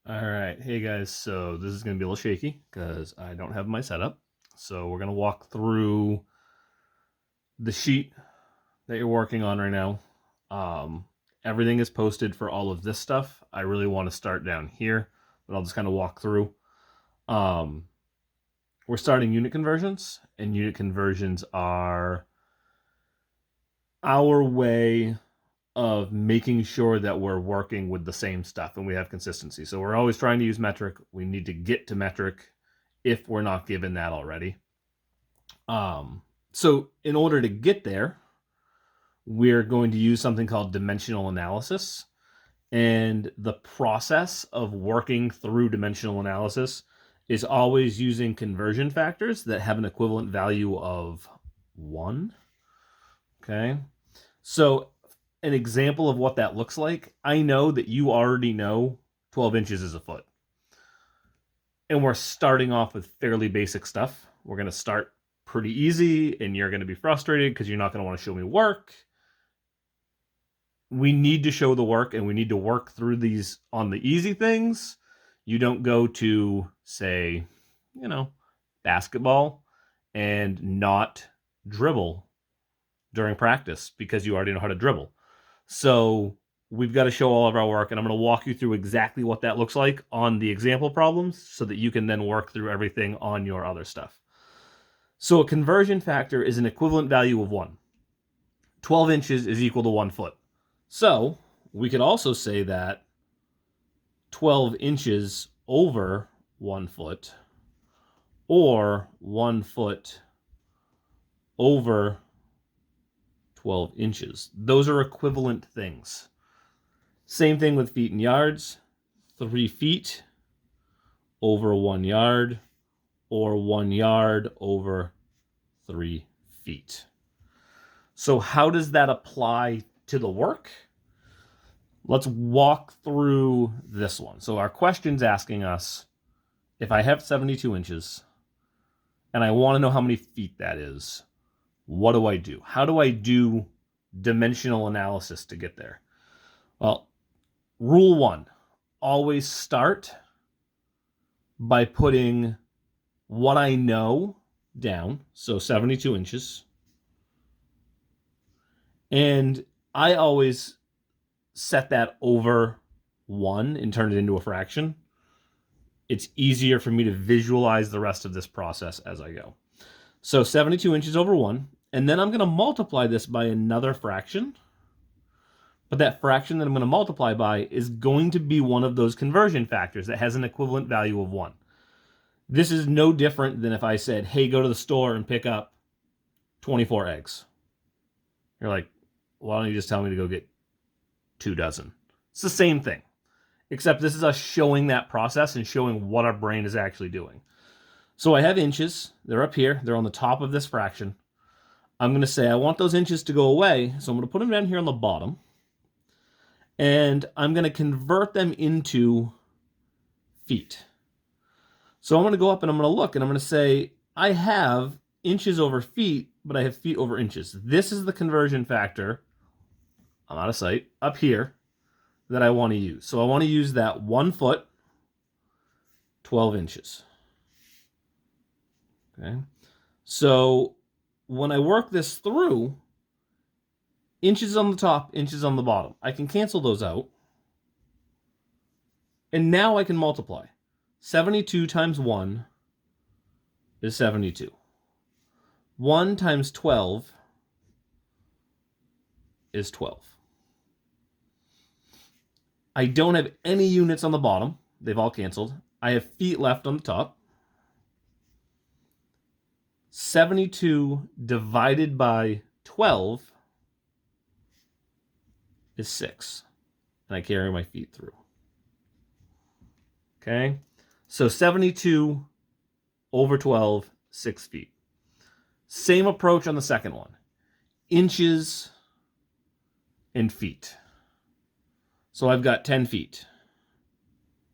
All right, hey guys, so this is going to be a little shaky because I don't have my setup. So we're going to walk through the sheet that you're working on right now. Um, Everything is posted for all of this stuff. I really want to start down here, but I'll just kind of walk through. Um, we're starting unit conversions, and unit conversions are our way of making sure that we're working with the same stuff and we have consistency. So we're always trying to use metric. We need to get to metric if we're not given that already. So in order to get there, we're going to use something called dimensional analysis. And the process of working through dimensional analysis is always using conversion factors that have an equivalent value of 1. Okay. So an example of what that looks like, I know that you already know 12 inches is a foot. And we're starting off with fairly basic stuff. We're going to start pretty easy, and you're going to be frustrated because you're not going to want to show me work. We need to show the work, and we need to work through these on the easy things. You don't go to, say, basketball and not dribble during practice because you already know how to dribble. So we've got to show all of our work, and I'm going to walk you through exactly what that looks like on the example problems so that you can then work through everything on your other stuff. So a conversion factor is an equivalent value of 1. 12 inches is equal to 1 foot. So we could also say that 12 inches over 1 foot or 1 foot over 12 inches. Those are equivalent things. Same thing with feet and yards. 3 feet over 1 yard or 1 yard over 3 feet. So how does that apply to the work? Let's walk through this one. So our question's asking us, if I have 72 inches and I want to know how many feet that is, what do I do? How do I do dimensional analysis to get there? Well, rule 1, always start by putting what I know down, so 72 inches. And I always set that over 1 and turn it into a fraction. It's easier for me to visualize the rest of this process as I go. So 72 inches over 1, and then I'm going to multiply this by another fraction. But that fraction that I'm going to multiply by is going to be one of those conversion factors that has an equivalent value of 1. This is no different than if I said, hey, go to the store and pick up 24 eggs. You're like, why don't you just tell me to go get 2 dozen? It's the same thing, except this is us showing that process and showing what our brain is actually doing. So I have inches. They're up here. They're on the top of this fraction. I'm going to say I want those inches to go away, so I'm going to put them down here on the bottom. And I'm going to convert them into feet. So I'm going to go up and I'm going to look and I'm going to say, I have inches over feet, but I have feet over inches. This is the conversion factor, I'm out of sight, up here that I want to use. So I want to use that 1 foot, 12 inches. Okay. So when I work this through, inches on the top, inches on the bottom, I can cancel those out. And now I can multiply. 72 times 1 is 72. 1 times 12 is 12. I don't have any units on the bottom. They've all canceled. I have feet left on the top. 72 divided by 12 is 6. And I carry my feet through. Okay? So 72 over 12, 6 feet. Same approach on the second one. Inches and feet. So I've got 10 feet.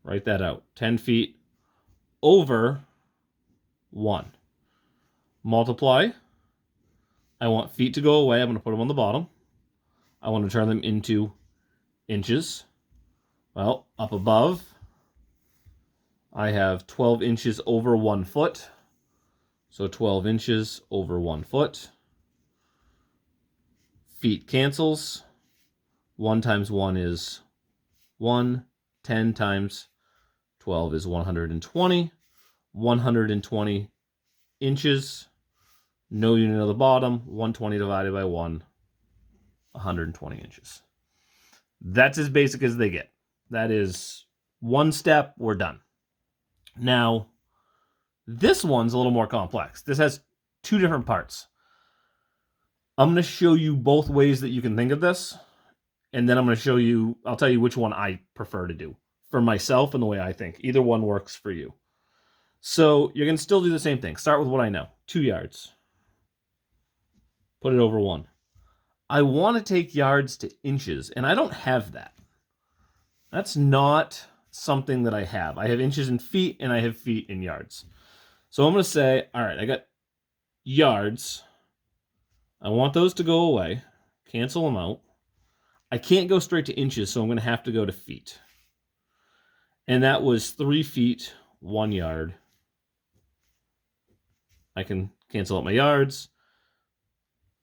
Write that out. 10 feet over 1. Multiply. I want feet to go away. I'm going to put them on the bottom. I want to turn them into inches. Well, up above, I have 12 inches over 1 foot. So 12 inches over 1 foot. Feet cancels. 1 times 1 is 1. 10 times 12 is 120. 120 inches. No unit of the bottom. 120 divided by 1. 120 inches. That's as basic as they get. That is one step. We're done. Now, this one's a little more complex. This has 2 different parts. I'm going to show you both ways that you can think of this. And then I'm going to show you, I'll tell you which one I prefer to do for myself and the way I think. Either one works for you. So you're going to still do the same thing. Start with what I know. 2 yards. Put it over 1. I want to take yards to inches, and I don't have that. That's not something that I have. I have inches in feet, and I have feet in yards. So I'm going to say, all right, I got yards. I want those to go away. Cancel them out. I can't go straight to inches, so I'm going to have to go to feet. And that was 3 feet, 1 yard. I can cancel out my yards.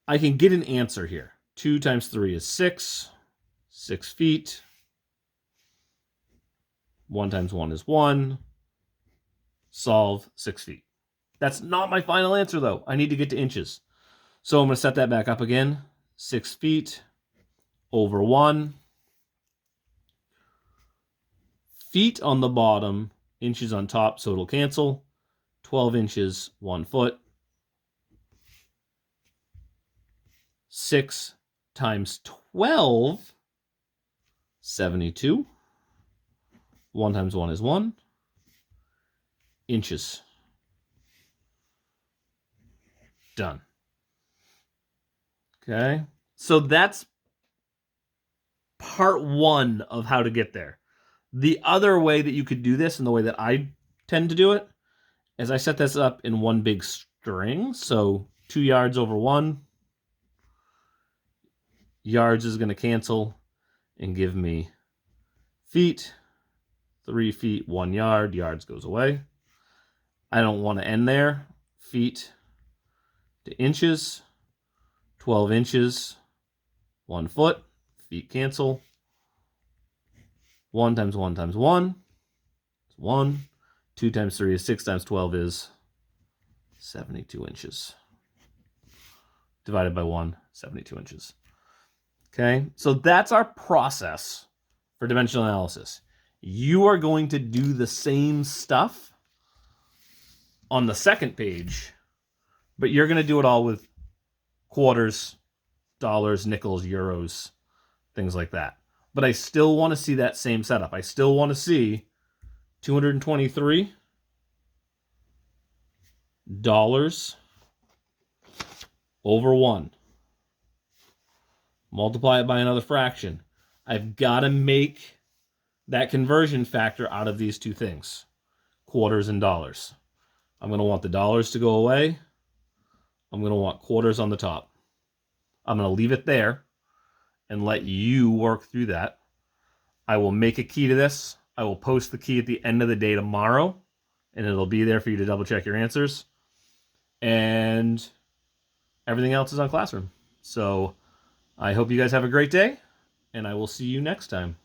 I can get an answer here. 2 times 3 is 6. 6 feet. 1 times 1 is 1. Solve 6 feet. That's not my final answer, though. I need to get to inches. So I'm going to set that back up again. 6 feet over 1. Feet on the bottom, inches on top, so it'll cancel. 12 inches, 1 foot. 6 times 12, 72. 1 times 1 is 1. Inches. Done. Okay. So that's part 1 of how to get there. The other way that you could do this, and the way that I tend to do it, is I set this up in one big string. So 2 yards over 1. Yards is going to cancel and give me feet. 3 feet, 1 yard. Yards goes away. I don't want to end there. Feet to inches. 12 inches, 1 foot. Feet cancel. 1 times 1 times 1 is 1. 2 times 3 is 6 times 12 is 72 inches. Divided by 1, 72 inches. Okay, so that's our process for dimensional analysis. You are going to do the same stuff on the second page, but you're going to do it all with quarters, dollars, nickels, euros, things like that. But I still want to see that same setup. I still want to see $223 over 1. Multiply it by another fraction. I've got to make that conversion factor out of these two things, quarters and dollars. I'm going to want the dollars to go away. I'm going to want quarters on the top. I'm going to leave it there and let you work through that. I will make a key to this. I will post the key at the end of the day tomorrow, and it'll be there for you to double check your answers. And everything else is on Classroom. So I hope you guys have a great day, and I will see you next time.